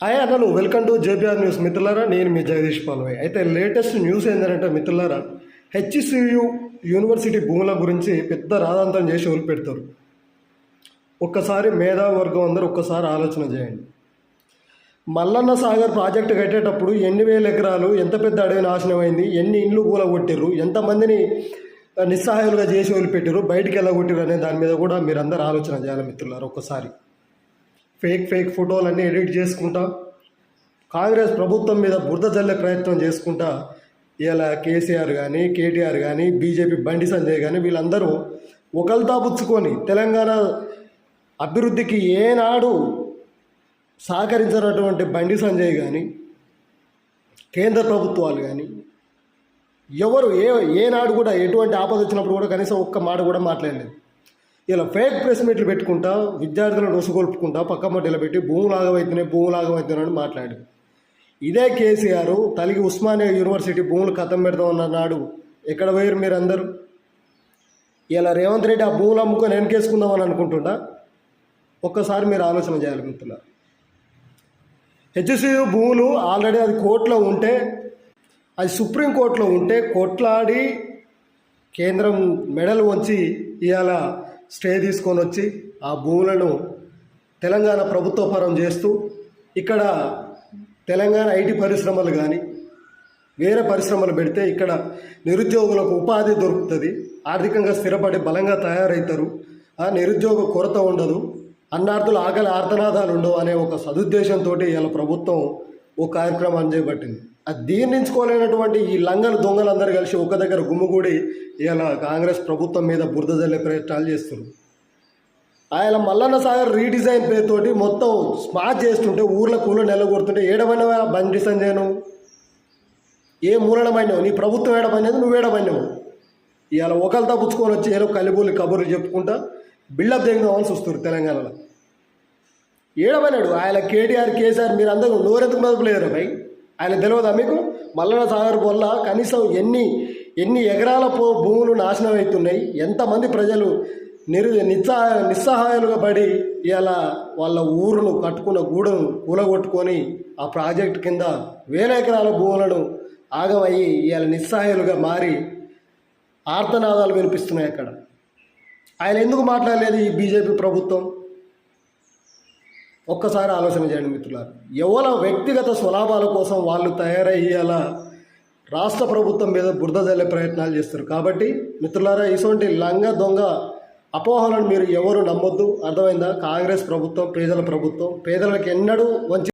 Hi అన్నలు, welcome to JPR news. మిత్రులారా, నేను మీ జగదీష్ పాల్వాయ్. అయితే లేటెస్ట్ న్యూస్ ఏంటంటే మిత్రులారా, హెచ్సియు యూనివర్సిటీ భూముల గురించి పెద్ద రాదాంతం చేసి వదిలిపెడతారు. ఒక్కసారి మేధావర్గం అందరూ ఒక్కసారి ఆలోచన చేయండి. మల్లన్న సాగర్ ప్రాజెక్టు కట్టేటప్పుడు ఎన్ని వేల ఎకరాలు, ఎంత పెద్ద అడవి నాశనం అయింది, ఎన్ని ఇండ్లు కూలగొట్టారు, ఎంతమందిని నిస్సహాయాలుగా చేసి వదిలిపెట్టారు, బయటికి వెళ్ళగొట్టారు అనే దాని మీద కూడా మీరు అందరూ ఆలోచన చేయాలి మిత్రులారా. ఒక్కసారి ఫేక్ ఫోటోలన్నీ ఎడిట్ చేసుకుంటా కాంగ్రెస్ ప్రభుత్వం మీద బురద జల్లే ప్రయత్నం చేసుకుంటా ఇలా కేసీఆర్ కానీ, కేటీఆర్ కానీ, బీజేపీ బండి సంజయ్ కానీ వీళ్ళందరూ ఒకల్తా పుచ్చుకొని తెలంగాణ అభివృద్ధికి ఏనాడు సహకరించినటువంటి బండి సంజయ్ కానీ, కేంద్ర ప్రభుత్వాలు కానీ ఎవరు ఏనాడు కూడా ఎటువంటి ఆపద వచ్చినప్పుడు కూడా కనీసం ఒక్క మాట కూడా మాట్లాడలేదు. ఇలా ఫేక్ ప్రెస్ మీట్లు పెట్టుకుంటా విద్యార్థులను నొసుగొల్పుకుంటా పక్క మధ్యలో పెట్టి భూములు ఆగమవుతున్నాయి అని మాట్లాడు. ఇదే కేసీఆర్ తలిగి ఉస్మానియా యూనివర్సిటీ భూములు కథం పెడతామన్న నాడు ఎక్కడ పోయారు మీరు అందరూ? ఇలా రేవంత్ రెడ్డి ఆ భూములు అమ్ముకొని వెనకేసుకుందామని అనుకుంటుంటా. ఒక్కసారి మీరు ఆలోచన చేయాలి మిత్రులారా. హెచ్సియు భూములు ఆల్రెడీ అది కోర్టులో ఉంటే, అది సుప్రీంకోర్టులో ఉంటే కొట్లాడి కేంద్రం మెడలు వంచి ఇవాళ స్టే తీసుకొని వచ్చి ఆ భూములను తెలంగాణ ప్రభుత్వ పరం చేస్తూ ఇక్కడ తెలంగాణ ఐటీ పరిశ్రమలు కానీ వేరే పరిశ్రమలు పెడితే ఇక్కడ నిరుద్యోగులకు ఉపాధి దొరుకుతుంది, ఆర్థికంగా స్థిరపడి బలంగా తయారవుతారు, ఆ నిరుద్యోగ కొరత ఉండదు, అన్నార్థులు ఆకలి ఆర్తనాదాలు ఉండవు అనే ఒక సదుద్దేశంతో ఇలా ప్రభుత్వం ఒక కార్యక్రమాన్ని చేపట్టింది. అది దీర్ణించుకోలేనటువంటి ఈ లంగలు దొంగలందరూ కలిసి ఒక దగ్గర గుమ్ముగూడి ఇలా కాంగ్రెస్ ప్రభుత్వం మీద బురద జల్లే ప్రయత్నాలు చేస్తున్నారు. ఆయన మల్లన్న సాగర్ రీడిజైన్ పేరుతోటి మొత్తం స్మార్ట్ చేస్తుంటే ఊర్ల కూల నెలగొడుతుంటే ఏడమైనవా బండి సంజయ్ను? ఏ మూలనమైనవు? నీ ప్రభుత్వం ఏడమైనది, నువ్వు ఏడమైనవు. ఇవాళ ఒకరితో పుచ్చుకొని వచ్చి ఏదో కలిబోలి కబుర్లు చెప్పుకుంటా బిల్డప్ దిగుదామని చూస్తారు తెలంగాణలో. ఏడమైనాడు ఆయన కేటీఆర్, కేసీఆర్ మీరు అందరూ నోరెందుకు మదపలేరు భయ్? ఆయన తెలియదా మీకు? మల్లన్న సాగర్ వల్ల కనీసం ఎన్ని ఎకరాల భూములు నాశనం అవుతున్నాయి, ఎంతమంది ప్రజలు నిస్సహాయాలుగా పడి ఇలా వాళ్ళ ఊరును కట్టుకున్న గూడను కూలగొట్టుకొని ఆ ప్రాజెక్టు కింద వేల ఎకరాల భూములను ఆగమయ్యి ఇవాళ నిస్సహాయాలుగా మారి ఆర్తనాదాలు వినిపిస్తున్నాయి. అక్కడ ఆయన ఎందుకు మాట్లాడలేదు ఈ బీజేపీ ప్రభుత్వం? ఒక్కసారి ఆలోచన చేయండి మిత్రులారా. ఎవరి వ్యక్తిగత స్వలాభాల కోసం వాళ్ళు తయారయ్యేలా రాష్ట్ర ప్రభుత్వం మీద బురద జల్లే ప్రయత్నాలు చేస్తారు. కాబట్టి మిత్రులారా, ఇటువంటి లంగ దొంగ అపోహలను మీరు ఎవరు నమ్మొద్దు. అర్థమైందా? కాంగ్రెస్ ప్రభుత్వం పేదల ప్రభుత్వం, పేదలకు ఎన్నడూ వంచి